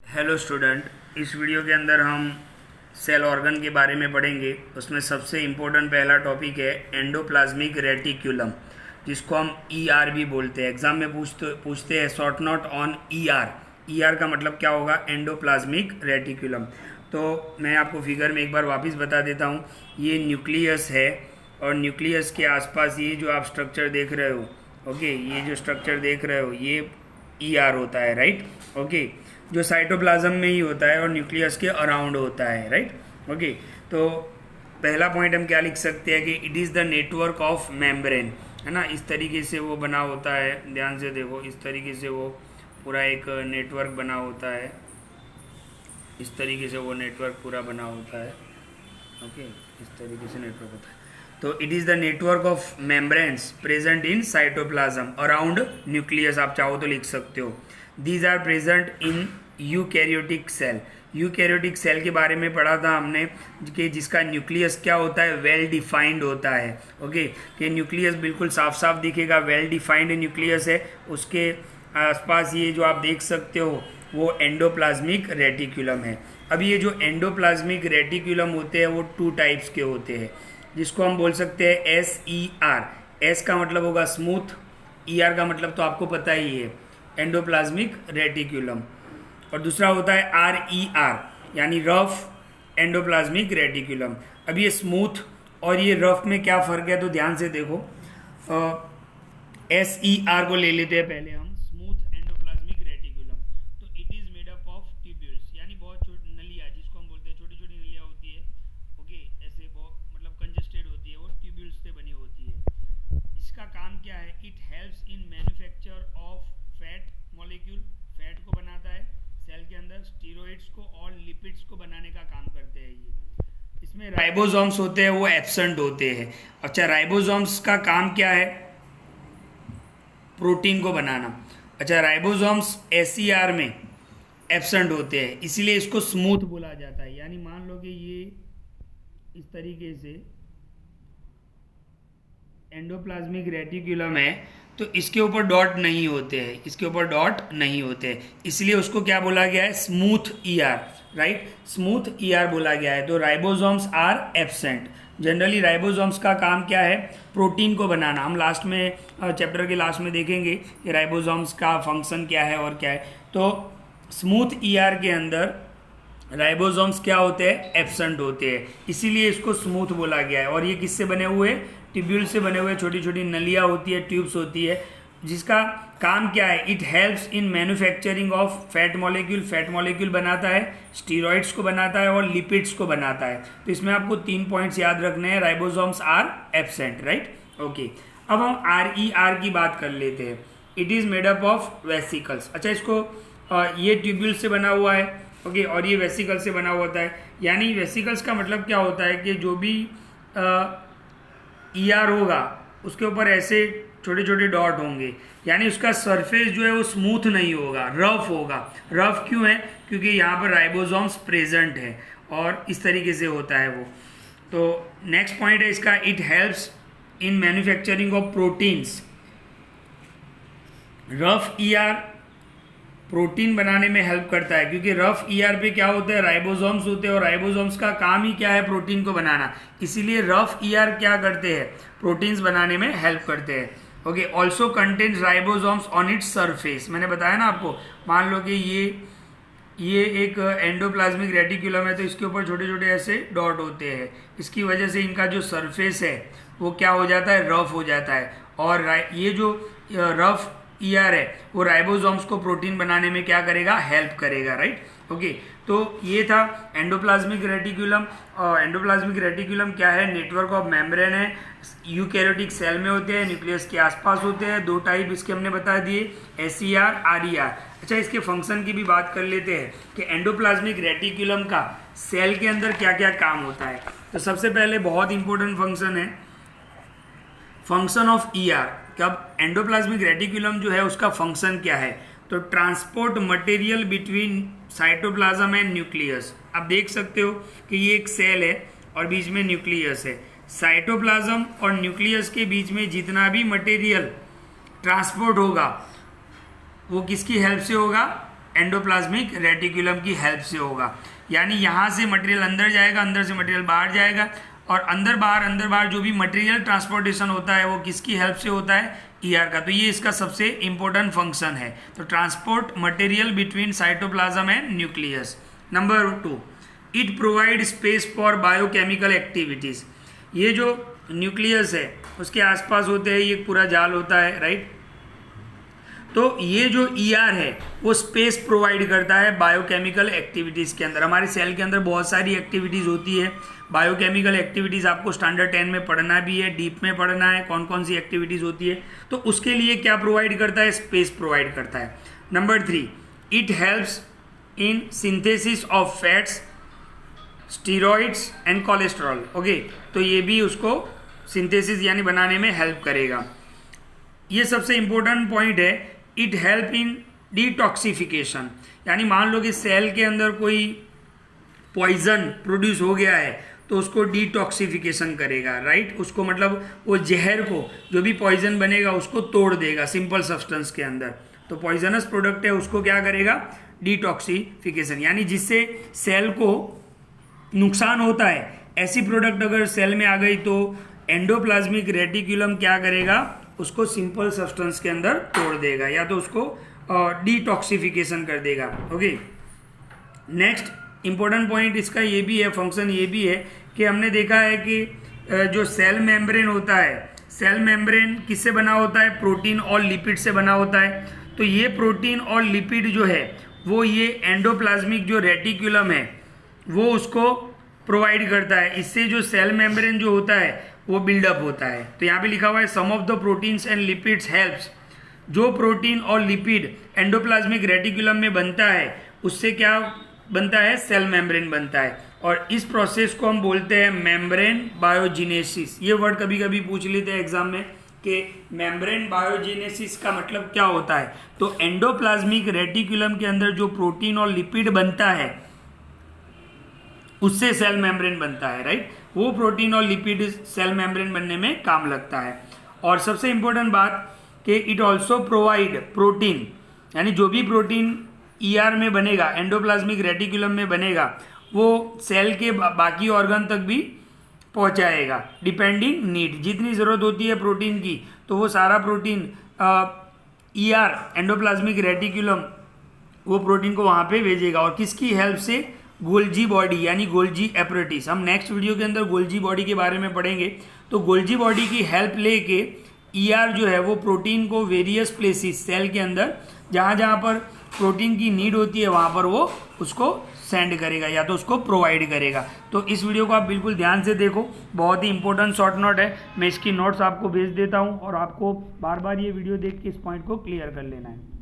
Hello student, इस video के अंदर हम सेल ऑर्गन के बारे में पढ़ेंगे। उसमें सबसे इम्पोर्टेंट पहला टॉपिक है एंडोप्लाज्मिक रेटिक्यूलम, जिसको हम ईआर भी बोलते हैं। एग्जाम में पूछते हैं short note on ER. ER का मतलब क्या होगा? Endoplasmic reticulum. तो मैं आपको फिगर में एक बार वापस बता देता हूँ। ये न्यूक्लियस है और न्यूक्लियस के आसपास ये जो आप स्ट्रक्चर देख रहे हो, ओके, ये जो स्ट्रक्चर देख रहे हो ये ईआर होता है, राइट? ओके, जो साइटोप्लाज्म में ही होता है और न्यूक्लियस के अराउंड होता है, राइट? ओके, तो पहला पॉइंट हम क्या लिख सकते हैं कि it is the network of membrane, है ना। इस तरीके से वो बना होता है, ध्यान से देखो, इस तरीके से वो पूरा एक नेटवर्क बना होता है। इस तरीके से वो नेटवर्क पूरा बना होता है, ओके, इस तरीके से नेटवर्क होता है। तो it is the network of membranes present in cytoplasm around nucleus, आप चाहो तो लिख सकते हो। These are present in eukaryotic cell. Eukaryotic cell के बारे में पढ़ा था हमने कि जिसका न्यूक्लियस क्या होता है, वेल डिफाइंड होता है, ओके, कि न्यूक्लियस बिल्कुल साफ साफ दिखेगा, वेल डिफाइंड न्यूक्लियस है। उसके आसपास ये जो आप देख सकते हो वो एंडोप्लाज्मिक रेटिक्यूलम है। अब ये जो एंडोप्लाज्मिक रेटिक्यूलम होते हैं वो टू टाइप्स के होते हैं, जिसको हम बोल सकते हैं SER। एस का मतलब होगा स्मूथ, ER का मतलब तो आपको पता ही है, एंडोप्लाज्मिक रेटिक्यूलम। और दूसरा होता है RER, यानी रफ एंडोप्लाज्मिक रेटिक्यूलम। अब ये स्मूथ और ये रफ में क्या फ़र्क है, तो ध्यान से देखो। SER को ले लेते हैं पहले हम, स्मूथ एंडोप्लाज्मिक रेटिक्यूलम। तो it is made up of tubules, यानी बहुत छोटी नलियाँ, जिसको हम बोलते हैं छोटी छोटी नलियाँ होती है, ओके, ऐसे बहुत मतलब कंजस्टेड होती है, वो ट्यूब्यूल्स से बनी होती है। इसका काम क्या है? It helps in manufacture of fat molecule, fat को बनाता है सेल के अंदर, स्टीरॉइड्स को और लिपिड्स को बनाने का काम करते हैं ये। इसमें राइबोसोम्स होते हैं, वो एब्सेंट होते हैं। अच्छा, राइबोसोम्स का काम क्या है? प्रोटीन को बनाना। अच्छा, राइबोसोम्स SER में एब्सेंट होते हैं, इसीलिए इसको स्मूथ बोला जाता है। यानी मान लो कि ये इस तरीके से एंडोप्लाज्मिक रेटिक्यूलम है, तो इसके ऊपर डॉट नहीं होते हैं, इसके ऊपर डॉट नहीं होते हैं, इसलिए उसको क्या बोला गया है? Smooth ER, right? Smooth ER बोला गया है। तो ribosomes are absent. Generally ribosomes का काम क्या है? प्रोटीन को बनाना। हम लास्ट में चैप्टर के लास्ट में देखेंगे कि राइबोसोम्स का फंक्शन क्या है और क्या है। तो स्मूथ ER के अंदर राइबोसोम्स क्या होते हैं? एब्सेंट होते हैं, इसीलिए इसको स्मूथ बोला गया है। और ये किससे बने हुए? ट्यूब्यूल से बने हुए, छोटी छोटी नलियाँ होती है, ट्यूब्स होती है, जिसका काम क्या है? It helps in manufacturing of fat molecule, fat molecule बनाता है, स्टीरॉइड्स को बनाता है और लिपिड्स को बनाता है। तो इसमें आपको 3 पॉइंट्स याद रखने हैं। Ribosomes are absent, right? Okay, अब हम RER की बात कर लेते हैं। It is made up of vesicles. अच्छा, इसको ये ट्यूब्यूल से बना हुआ है, ओके, और ये वेसिकल से बना हुआ होता है। यानी वेसिकल्स का मतलब क्या होता है कि जो भी ER होगा उसके ऊपर ऐसे छोटे छोटे डॉट होंगे, यानी उसका सरफेस जो है वो स्मूथ नहीं होगा, रफ होगा। रफ क्यों है? क्योंकि यहाँ पर राइबोसोम्स प्रेजेंट है और इस तरीके से होता है वो। तो नेक्स्ट पॉइंट है इसका, it helps in manufacturing of proteins. Rough ER protein बनाने में हेल्प करता है, क्योंकि रफ ER पे क्या होता है? राइबोसोम्स होते हैं, और राइबोसोम्स का काम ही क्या है? प्रोटीन को बनाना। इसीलिए रफ ER क्या करते हैं? प्रोटीन्स बनाने में हेल्प करते हैं। Okay, also contains ribosomes on its surface. मैंने बताया ना आपको, मान लो कि ये एक एंडोप्लाज्मिक रेटिक्यूलम है, तो इसके ऊपर छोटे छोटे ऐसे डॉट होते हैं। इसकी वजह से इनका जो सरफेस है वो क्या हो जाता है? रफ हो जाता है। और ये जो रफ ER है वो राइबोसोम्स को प्रोटीन बनाने में क्या करेगा? हेल्प करेगा, राइट? ओके, तो ये था एंडोप्लाज्मिक रेटिक्यूलम। और एंडोप्लाज्मिक रेटिक्यूलम क्या है? नेटवर्क ऑफ मेम्ब्रेन है, यूकैरियोटिक सेल में होते हैं, न्यूक्लियस के आसपास होते हैं। 2 टाइप इसके हमने बता दिए, SER, RER। अच्छा, इसके फंक्शन की भी बात कर लेते हैं कि एंडोप्लाज्मिक रेटिक्यूलम का सेल के अंदर क्या क्या काम होता है। तो सबसे पहले बहुत इंपॉर्टेंट फंक्शन है फंक्शन ऑफ ER। कब एंडोप्लाज्मिक रेटिक्यूलम जो है उसका फंक्शन क्या है? तो transport material between cytoplasm and nucleus. आप देख सकते हो कि ये एक सेल है और बीच में न्यूक्लियस है। साइटोप्लाज्म और न्यूक्लियस के बीच में जितना भी मटेरियल ट्रांसपोर्ट होगा वो किसकी हेल्प से होगा? एंडोप्लाज्मिक रेटिकुलम की हेल्प से होगा। यानी यहाँ से मटेरियल अंदर जाएगा, अंदर से मटेरियल बाहर जाएगा, और अंदर बाहर जो भी मटेरियल ट्रांसपोर्टेशन होता है वो किसकी हेल्प से होता है, ईआर का। तो ये इसका सबसे इंपॉर्टेंट फंक्शन है। तो transport material between cytoplasm and nucleus. Number 2, it provide space for biochemical activities. ये जो न्यूक्लियस है उसके आसपास होते हैं, ये पूरा जाल होता है, राइट। तो ये जो ईआर है वो स्पेस प्रोवाइड करता है बायोकेमिकल एक्टिविटीज़ के अंदर। हमारे सेल के अंदर बहुत सारी एक्टिविटीज़ होती है। बायोकेमिकल एक्टिविटीज़ आपको स्टैंडर्ड 10 में पढ़ना भी है, डीप में पढ़ना है, कौन कौन सी एक्टिविटीज़ होती है। तो उसके लिए क्या प्रोवाइड करता है, स्पेस प्रोवाइड करता है। Number 3, it helps in synthesis of fats, steroids and cholesterol. Okay, तो ये भी उसको सिंथेसिस यानी बनाने में हेल्प करेगा। ये सबसे इंपॉर्टेंट पॉइंट है, इट हेल्प इन डिटॉक्सिफिकेशन। यानी मान लो कि सेल के अंदर कोई पॉइजन प्रोड्यूस हो गया है तो उसको डिटॉक्सिफिकेशन करेगा, राइट। उसको मतलब वो जहर को, जो भी पॉइजन बनेगा उसको तोड़ देगा सिंपल सब्सटेंस के अंदर। तो पॉइजनस प्रोडक्ट है उसको क्या करेगा, डिटॉक्सिफिकेशन। यानी जिससे सेल को नुकसान होता है, ऐसी प्रोडक्ट अगर सेल में आ गई तो एंडोप्लाज्मिक रेटिकुलम क्या करेगा, उसको सिंपल सब्सटेंस के अंदर तोड़ देगा या तो उसको डिटॉक्सिफिकेशन कर देगा। ओके, नेक्स्ट इंपॉर्टेंट पॉइंट इसका ये भी है, फंक्शन ये भी है कि हमने देखा है कि जो सेल मेम्ब्रेन होता है, सेल मेम्ब्रेन किससे बना होता है, प्रोटीन और लिपिड से बना होता है। तो ये प्रोटीन और लिपिड जो है वो ये एंडोप्लाज्मिक जो रेटिकुलम है वो उसको प्रोवाइड करता है। इससे जो सेल मेम्ब्रेन जो होता है वो बिल्डअप होता है। तो यहाँ पे लिखा हुआ है some of the proteins and lipids helps. जो प्रोटीन और लिपिड एंडोप्लाज्मिक रेटिकुलम में बनता है उससे क्या बनता है, सेल मेम्ब्रेन बनता है। और इस प्रोसेस को हम बोलते हैं मेम्ब्रेन बायोजेनेसिस। ये वर्ड कभी कभी पूछ लेते हैं एग्जाम में कि मेम्ब्रेन बायोजेनेसिस का मतलब क्या होता है। तो एंडोप्लाज्मिक रेटिकुलम के अंदर जो प्रोटीन और लिपिड बनता है उससे सेल मेम्ब्रेन बनता है, राइट। वो प्रोटीन और लिपिड सेल मेम्ब्रेन बनने में काम लगता है। और सबसे इंपॉर्टेंट बात कि इट ऑल्सो प्रोवाइड प्रोटीन, यानी जो भी प्रोटीन ईआर में बनेगा, एंडोप्लाज्मिक रेटिकुलम में बनेगा, वो सेल के बाकी ऑर्गन तक भी पहुंचाएगा डिपेंडिंग नीड। जितनी ज़रूरत होती है प्रोटीन की तो वो सारा प्रोटीन ईआर एंडोप्लाज्मिक रेटिकुलम वो प्रोटीन को वहाँ पे भेजेगा। और किसकी हेल्प से, गोल्जी बॉडी यानी गोल्जी एपरेटिस। हम नेक्स्ट वीडियो के अंदर गोल्जी बॉडी के बारे में पढ़ेंगे। तो गोल्जी बॉडी की हेल्प लेके ईआर जो है वो प्रोटीन को वेरियस प्लेसेस सेल के अंदर जहाँ जहाँ पर प्रोटीन की नीड होती है वहाँ पर वो उसको सेंड करेगा या तो उसको प्रोवाइड करेगा। तो इस वीडियो को आप बिल्कुल ध्यान से देखो, बहुत ही इंपॉर्टेंट शॉर्ट नोट है। मैं इसकी नोट्स आपको भेज देता हूँ और आपको बार बार ये वीडियो देख के इस पॉइंट को क्लियर कर लेना है।